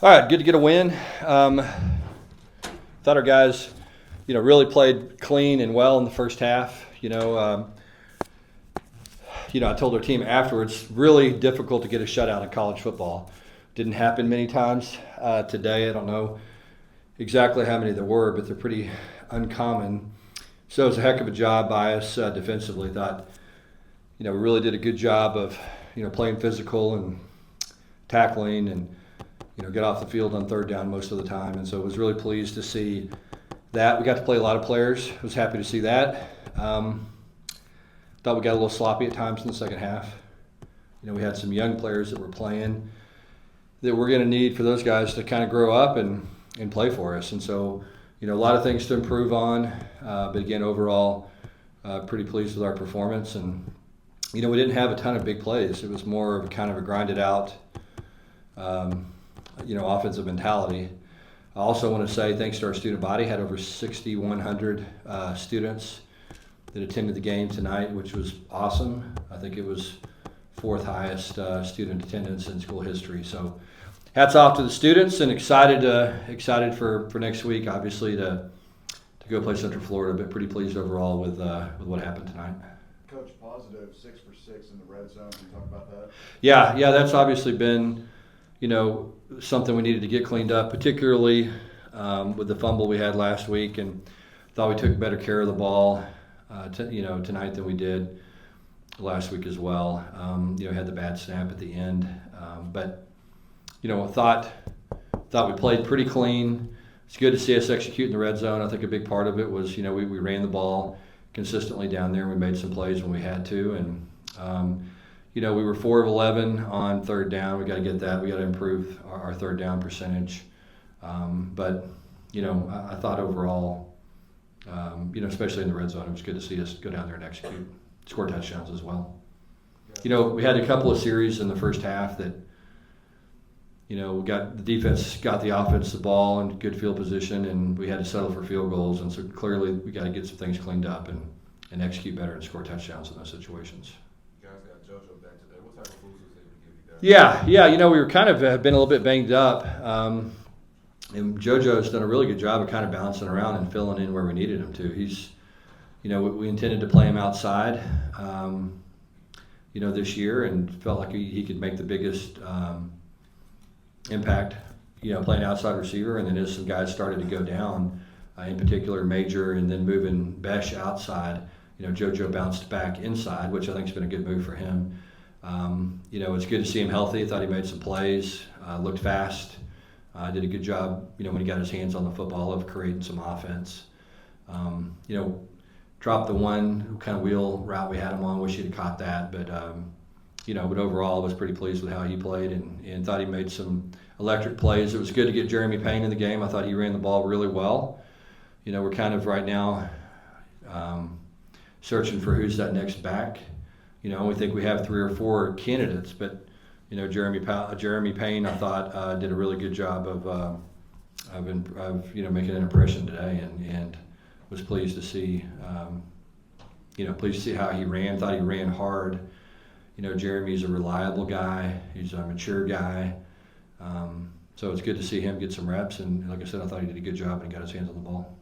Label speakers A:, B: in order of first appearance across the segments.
A: All right, good to get a win. Thought our guys, really played clean and well in the first half. I told our team afterwards, really difficult to get a shutout in college football. Didn't happen many times today. I don't know exactly how many there were, but they're pretty uncommon. So it's a heck of a job by us defensively. Thought, we really did a good job of, playing physical and tackling and, get off the field on third down most of the time. And so I was really pleased to see that. We got to play a lot of players. I was happy to see that. Thought we got a little sloppy at times in the second half. We had some young players that were playing that we're going to need for those guys to kind of grow up and play for us. And so, a lot of things to improve on. But again, overall, pretty pleased with our performance. And, we didn't have a ton of big plays. It was more of kind of a grinded out, offensive mentality. I also want to say thanks to our student body, had over 6,100 students that attended the game tonight, which was awesome. I think it was fourth highest student attendance in school history. So hats off to the students, and excited for next week, obviously, to go play Central Florida, but pretty pleased overall with what happened tonight.
B: Coach, positive 6 for 6 in the red zone. Can you talk about that?
A: Yeah, that's obviously been, something we needed to get cleaned up, particularly with the fumble we had last week, and thought we took better care of the ball, tonight than we did last week as well. Had the bad snap at the end, but thought we played pretty clean. It's good to see us execute in the red zone. I think a big part of it was, we ran the ball consistently down there. We made some plays when we had to, and we were 4 of 11 on third down. We got to get that. We got to improve our third down percentage. But I thought overall, especially in the red zone, it was good to see us go down there and execute, score touchdowns as well. We had a couple of series in the first half that, the defense got the offense the ball in good field position, and we had to settle for field goals. And so clearly we got to get some things cleaned up and execute better and score touchdowns in those situations.
C: You guys got JoJo back today. What type of foods was able to give you guys?
A: Yeah. We were kind of been a little bit banged up. And JoJo's done a really good job of kind of bouncing around and filling in where we needed him to. He's, we intended to play him outside, this year, and felt like he could make the biggest impact, playing outside receiver. And then as some guys started to go down, in particular Major, and then moving Besh outside, JoJo bounced back inside, which I think has been a good move for him. It's good to see him healthy. I thought he made some plays, looked fast, did a good job, when he got his hands on the football, of creating some offense. Dropped the one kind of wheel route we had him on. Wish he'd have caught that, but but overall I was pretty pleased with how he played, and thought he made some electric plays. It was good to get Jeremy Payne in the game. I thought he ran the ball really well. We're kind of right now searching for who's that next back. We think we have 3 or 4 candidates, but Jeremy Payne, I thought did a really good job of making an impression today, and was pleased to see how he ran. Thought he ran hard. Jeremy's a reliable guy. He's a mature guy. So it's good to see him get some reps, and like I said, I thought he did a good job and got his hands on the ball.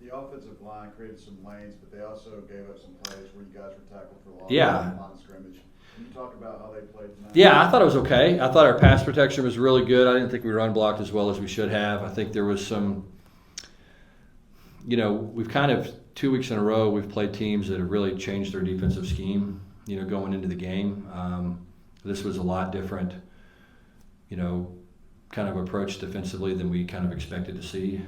B: The offensive line created some lanes, but they also gave up some plays where you guys were tackled for a loss
A: Yeah.
B: on the line of scrimmage. Can you talk about how they played tonight?
A: Yeah, I thought it was okay. I thought our pass protection was really good. I didn't think we run blocked as well as we should have. I think there was some, we've kind of 2 weeks in a row, we've played teams that have really changed their defensive scheme, going into the game. This was a lot different, kind of approach defensively than we kind of expected to see.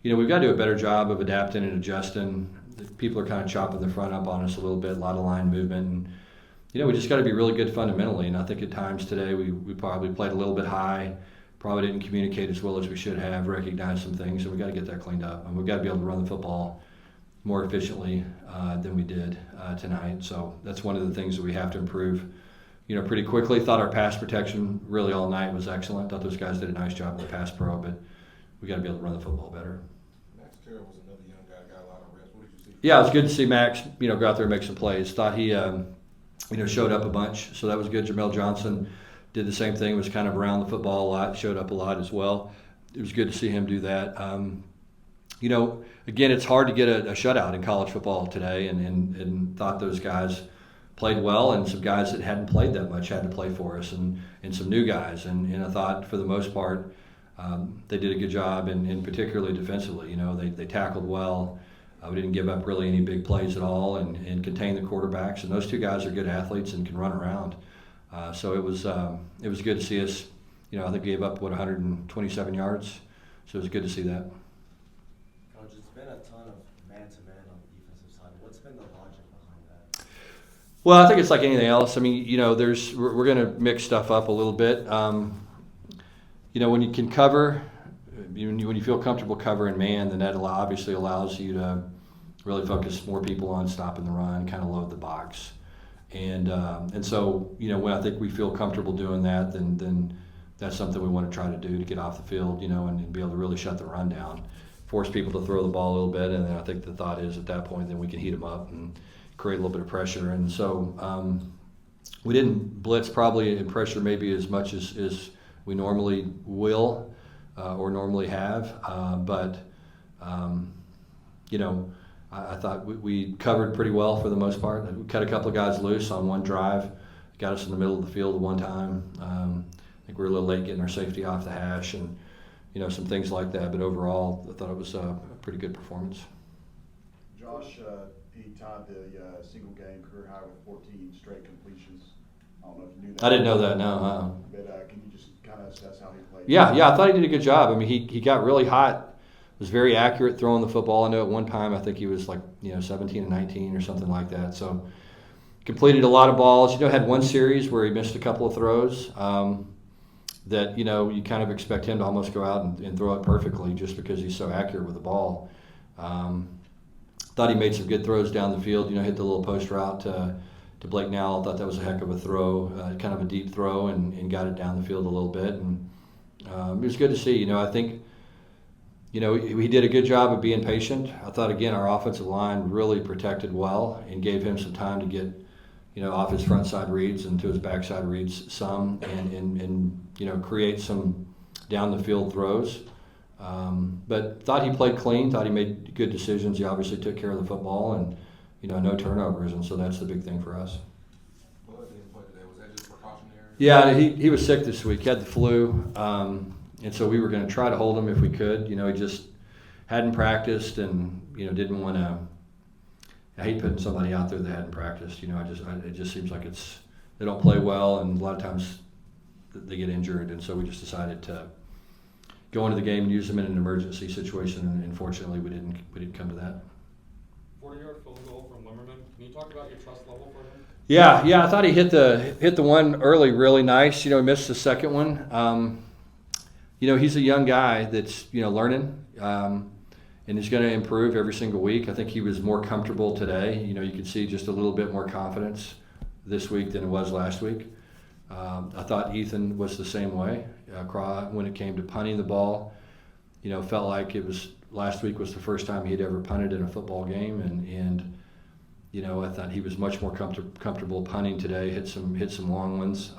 A: We've got to do a better job of adapting and adjusting. People are kind of chopping the front up on us a little bit, a lot of line movement. And, we just got to be really good fundamentally. And I think at times today we probably played a little bit high, probably didn't communicate as well as we should have, recognized some things, and we got to get that cleaned up. And we've got to be able to run the football more efficiently than we did tonight. So that's one of the things that we have to improve, pretty quickly. Thought our pass protection really all night was excellent. Thought those guys did a nice job with the pass pro, but we got to be able to run the football better.
C: Max Terrell was another young guy, got a lot of reps. What did you see?
A: Yeah, it was good to see Max, go out there and make some plays. Thought he, showed up a bunch, so that was good. Jamel Johnson did the same thing, was kind of around the football a lot, showed up a lot as well. It was good to see him do that. Again, it's hard to get a shutout in college football today, and thought those guys played well, and some guys that hadn't played that much had to play for us, and some new guys. And I thought for the most part they did a good job, and particularly defensively. They tackled well. We didn't give up really any big plays at all, and contained the quarterbacks. And those two guys are good athletes and can run around. So it was good to see us. I think we gave up 127 yards. So it was good to see that.
D: Coach, it's been a ton of man-to-man on the defensive side. What's been the logic behind that?
A: Well, I think it's like anything else. I mean, we're going to mix stuff up a little bit. When you can cover, when you feel comfortable covering man, then that obviously allows you to really focus more people on stopping the run, kind of load the box. And so, when I think we feel comfortable doing that, then that's something we want to try to do to get off the field, and be able to really shut the run down, force people to throw the ball a little bit. And then I think the thought is at that point, then we can heat them up and create a little bit of pressure. And so we didn't blitz probably in pressure maybe as much as we normally will or normally have. I thought we covered pretty well for the most part. We cut a couple of guys loose on one drive, got us in the middle of the field one time. I think we were a little late getting our safety off the hash and, some things like that. But overall, I thought it was a pretty good performance.
B: Josh, he tied the single game career high with 14 straight completions. I don't know if you knew that.
A: I didn't know that, no.
B: But can you just kind of assess how he played?
A: Yeah, I thought he did a good job. I mean, he got really hot, was very accurate throwing the football. I know at one time I think he was like 17 and 19 or something like that. So completed a lot of balls. Had one series where he missed a couple of throws that you kind of expect him to almost go out and throw it perfectly just because he's so accurate with the ball. Thought he made some good throws down the field. Hit the little post route to Blake Nowell. Thought that was a heck of a throw, kind of a deep throw, and got it down the field a little bit. And it was good to see. I think he did a good job of being patient. I thought, again, our offensive line really protected well and gave him some time to get, off his front side reads and to his backside reads some and create some down the field throws. But thought he played clean, thought he made good decisions. He obviously took care of the football and, no turnovers. And so that's the big thing for us.
C: Bud didn't play today. Was that just precautionary?
A: Yeah, he was sick this week. He had the flu. And so we were going to try to hold him if we could. He just hadn't practiced and, didn't want to. I hate putting somebody out there that hadn't practiced. It just seems like they don't play well, and a lot of times they get injured. And so we just decided to go into the game and use them in an emergency situation. And unfortunately, we didn't come to that.
E: 40-yard field goal from Limmerman. Can you talk about your trust level for him?
A: Yeah. I thought he hit the one early really nice. He missed the second one. He's a young guy that's, learning, and he's going to improve every single week. I think he was more comfortable today. You could see just a little bit more confidence this week than it was last week. I thought Ethan was the same way. When it came to punting the ball, felt like last week was the first time he'd ever punted in a football game, and I thought he was much more comfortable punting today. Hit some long ones.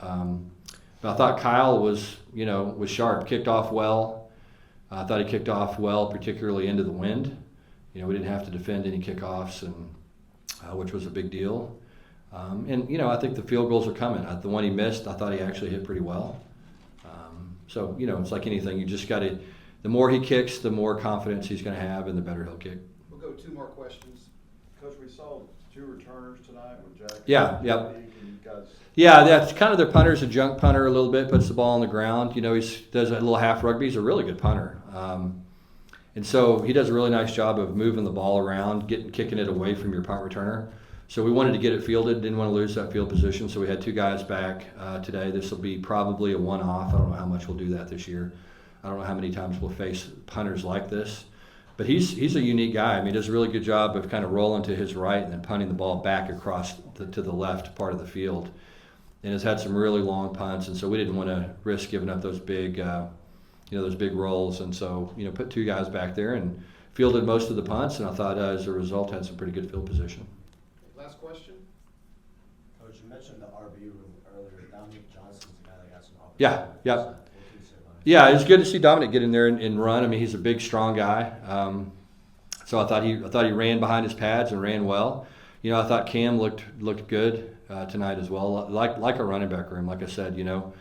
A: But I thought Kyle was sharp, kicked off well. I thought he kicked off well, particularly into the wind. We didn't have to defend any kickoffs, and which was a big deal. I think the field goals are coming. The one he missed, I thought he actually hit pretty well. So it's like anything. You just got to. The more he kicks, the more confidence he's going to have, and the better he'll kick.
B: We'll go two more questions. Coach, we saw two returners tonight with Jack.
A: Yeah, yep.
B: And you guys.
A: Yeah, that's kind of their punter's a junk punter a little bit, puts the ball on the ground. He does a little half rugby. He's a really good punter. And so he does a really nice job of moving the ball around, kicking it away from your punt returner. So we wanted to get it fielded, didn't want to lose that field position. So we had two guys back today. This will be probably a one-off. I don't know how much we'll do that this year. I don't know how many times we'll face punters like this. But he's a unique guy. I mean, he does a really good job of kind of rolling to his right and then punting the ball back across to the left part of the field. And has had some really long punts, and so we didn't want to risk giving up those big, those big rolls. And so, put two guys back there and fielded most of the punts. And I thought, as a result, had some pretty good field position.
D: Last question. Coach, you mentioned the RB room earlier. Dominic Johnson's the guy that got
A: Yeah, yeah.
D: What can you say about it?
A: Yeah, it's good to see Dominic get in there and run. I mean, he's a big, strong guy. So I thought he ran behind his pads and ran well. You know, I thought Cam looked good tonight as well, like a running back room. Like I said, we're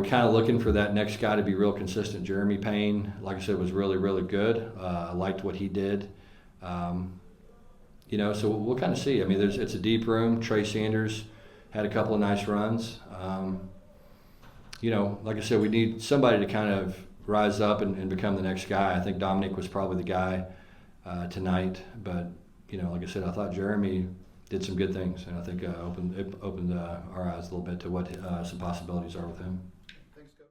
A: kind of looking for that next guy to be real consistent. Jeremy Payne, like I said, was really, really good. I liked what he did. So we'll kind of see. I mean, it's a deep room. Trey Sanders had a couple of nice runs. Like I said, we need somebody to kind of rise up and become the next guy. I think Dominic was probably the guy tonight. But, like I said, I thought Jeremy did some good things, and I think it opened our eyes a little bit to what some possibilities are with him.